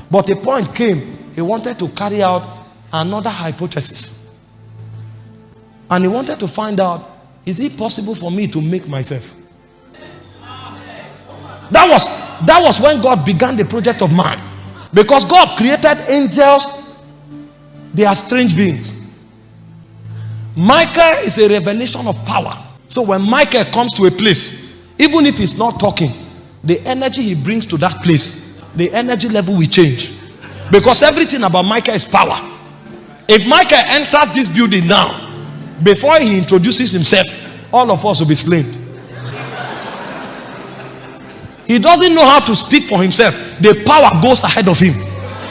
But a point came, he wanted to carry out another hypothesis. And he wanted to find out, is it possible for me to make myself? That was when God began the project of man. Because God created angels, they are strange beings. Michael is a revelation of power. So when Michael comes to a place, even if he's not talking, the energy he brings to that place, the energy level will change. Because everything about Michael is power. If Michael enters this building now, before he introduces himself, all of us will be slain. He doesn't know how to speak for himself. The power goes ahead of him.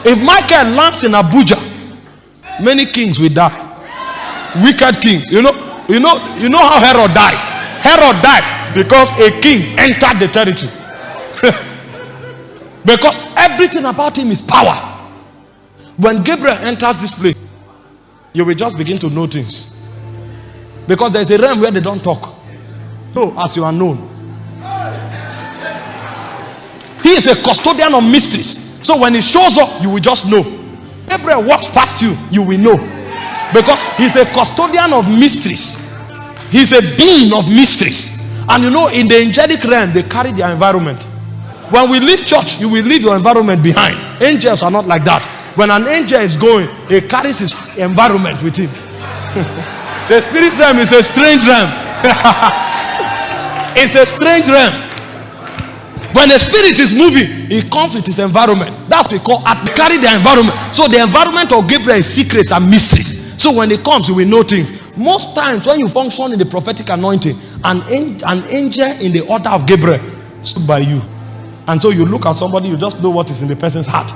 If Michael lands in Abuja, many kings will die. Wicked kings. You know how Herod died. Herod died because a king entered the territory. Because everything about him is power. When Gabriel enters this place, you will just begin to know things. Because there is a realm where they don't talk. No, as you are known. He is a custodian of mysteries. So when he shows up, you will just know. Gabriel walks past you, you will know. Because he's a custodian of mysteries. He's a being of mysteries. And you know, in the angelic realm, they carry their environment. When we leave church, you will leave your environment behind. Angels are not like that. When an angel is going, he carries his environment with him. The spirit realm is a strange realm. It's a strange realm. When the spirit is moving, he comes with his environment. That's what we call carry the environment. So the environment of Gabriel is secrets and mysteries. So when he comes, you will know things. Most times when you function in the prophetic anointing, an angel in the order of Gabriel stood by you. And so you look at somebody, you just know what is in the person's heart.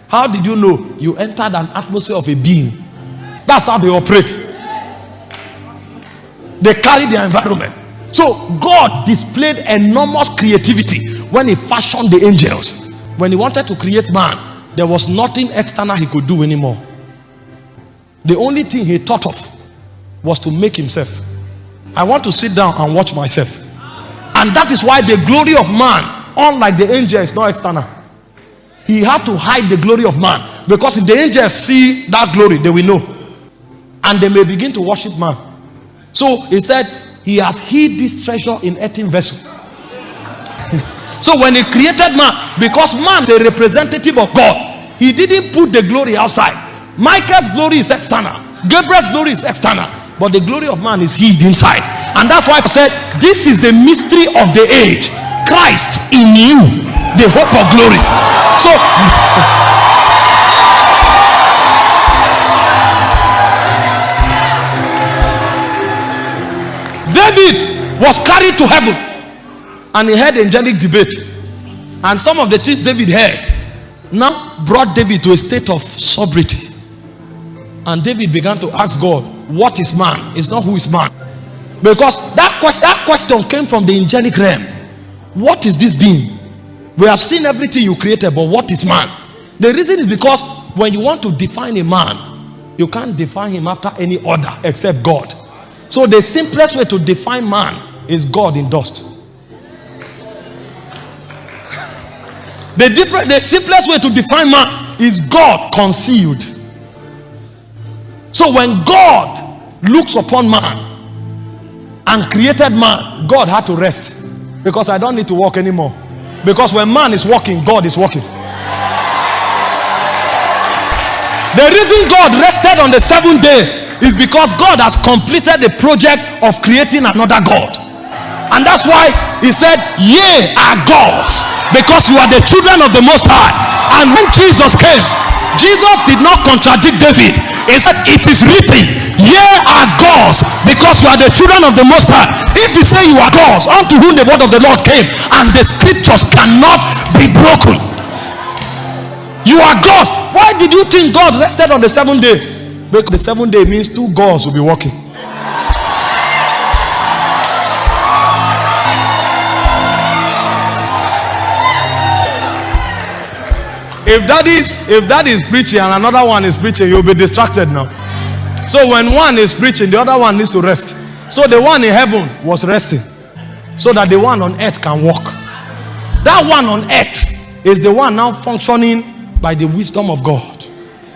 How did you know? You entered an atmosphere of a being. That's how they operate. They carry their environment. So God displayed enormous creativity when he fashioned the angels. When he wanted to create man, there was nothing external he could do anymore. The only thing he thought of was to make himself. I want to sit down and watch myself. And that is why the glory of man, unlike the angel, is not external. He had to hide the glory of man. Because if the angels see that glory, they will know. And they may begin to worship man. So he said, he has hid this treasure in earthen vessel. So when he created man, because man is a representative of God, he didn't put the glory outside. Michael's glory is external. Gabriel's glory is external. But the glory of man is hid inside. And that's why I said, this is the mystery of the age. Christ in you, the hope of glory. So David was carried to heaven and he heard angelic debate, and some of the things David heard now brought David to a state of sobriety. And David began to ask God, what is man? It's not who is man. Because that question came from the angelic realm. What is this being? We have seen everything you created, but what is man? The reason is because when you want to define a man, you can't define him after any order except God. So the simplest way to define man is God in dust. The simplest way to define man is God concealed. So when God looks upon man and created man, God had to rest. Because I don't need to walk anymore. Because when man is walking, God is walking. The reason God rested on the seventh day is because God has completed the project of creating another God. And that's why he said, ye are gods, because you are the children of the Most High. And when Jesus came, Jesus did not contradict David. He said, it is written, ye are gods, because you are the children of the Most High. If he say you are gods, unto whom the word of the Lord came, and the scriptures cannot be broken. You are gods. Why did you think God rested on the seventh day? Because the seventh day means two gods will be working. If that is preaching and another one is preaching, you'll be distracted now. So when one is preaching, the other one needs to rest. So the one in heaven was resting, so that the one on earth can walk. That one on earth is the one now functioning by the wisdom of God,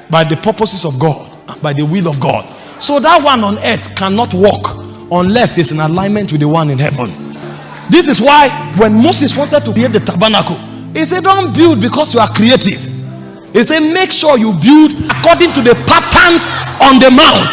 by the purposes of God, and by the will of God. So that one on earth cannot walk unless it's in alignment with the one in heaven. This is why when Moses wanted to create the tabernacle, he said, don't build because you are creative. He said, make sure you build according to the patterns on the mount,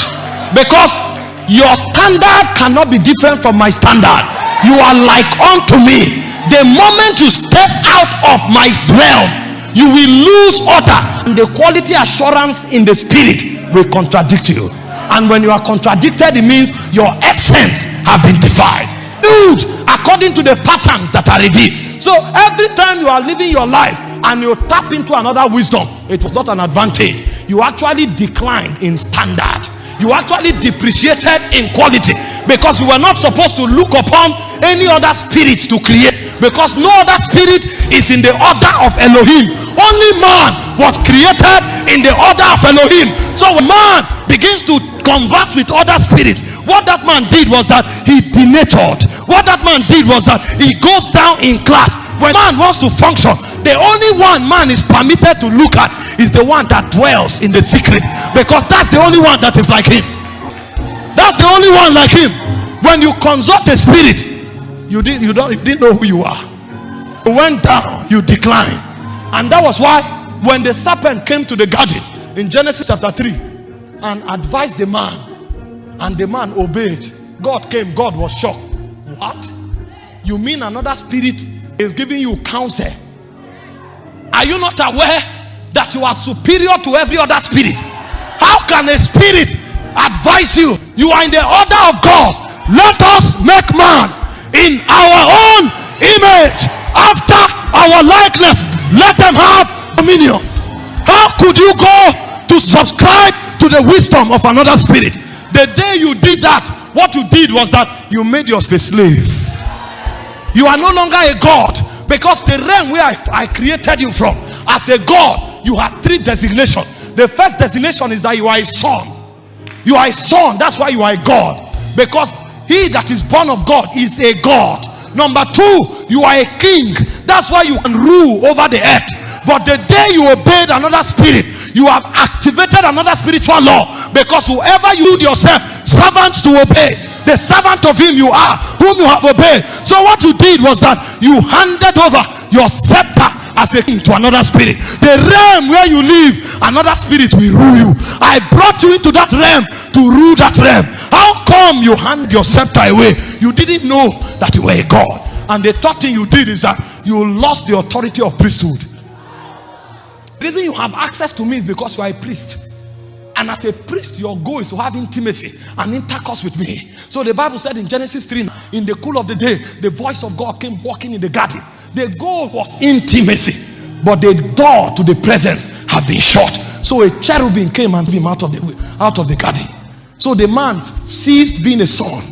because your standard cannot be different from my standard. You are like unto me. The moment you step out of my realm, you will lose order, and the quality assurance in the spirit will contradict you. And when you are contradicted, it means your essence have been defied. Build according to the patterns that are revealed. So every time you are living your life and you tap into another wisdom, it was not an advantage. You actually declined in standard. You actually depreciated in quality, because you were not supposed to look upon any other spirits to create, because no other spirit is in the order of Elohim. Only man was created in the order of Elohim. So when man begins to converse with other spirits, what that man did was that he denatured. What that man did was that he goes down in class. When man wants to function, the only one man is permitted to look at is the one that dwells in the secret, because that's the only one that is like him. That's the only one like him. When you consult a spirit, you didn't know who you are. You went down, you declined. And that was why when the serpent came to the garden in Genesis chapter 3 and advised the man, and the man obeyed, God came. God was shocked. What? You mean another spirit is giving you counsel? Are you not aware that you are superior to every other spirit? How can a spirit advise you? You are in the order of God. Let us make man in our own image, after our likeness. Let them have dominion. How could you go to subscribe to the wisdom of another spirit? The day you did that, what you did was that you made yourself a slave. You are no longer a God, because the realm where I created you from as a God, you have three designations. The first designation is that you are a son. You are a son. That's why you are a God, because he that is born of God is a God. Number two, you are a king. That's why you can rule over the earth. But the day you obeyed another spirit, you have activated another spiritual law, because whoever you yourself servants to obey, the servant of him you are, whom you have obeyed. So what you did was that you handed over your scepter as a king to another spirit. The realm where you live, another spirit will rule you. I brought you into that realm to rule that realm. How come you hand your scepter away? You didn't know that you were a God. And the third thing you did is that you lost the authority of priesthood. The reason you have access to me is because you are a priest. And as a priest, your goal is to have intimacy and intercourse with me. So the Bible said in Genesis 3, in the cool of the day, the voice of God came walking in the garden. The goal was intimacy, but the door to the presence had been shut. So a cherubim came and drew him out of the garden. So the man ceased being a son,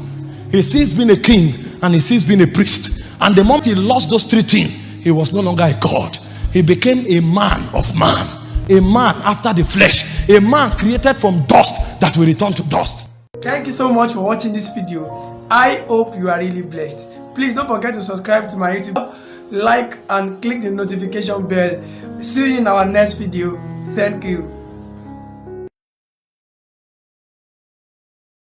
he ceased being a king, and he ceased being a priest. And the moment he lost those three things, he was no longer a God. He became a man of man, a man after the flesh, a man created from dust that will return to dust. Thank you so much for watching this video. I hope you are really blessed. Please don't forget to subscribe to my YouTube, like and click the notification bell. See you in our next video. Thank you.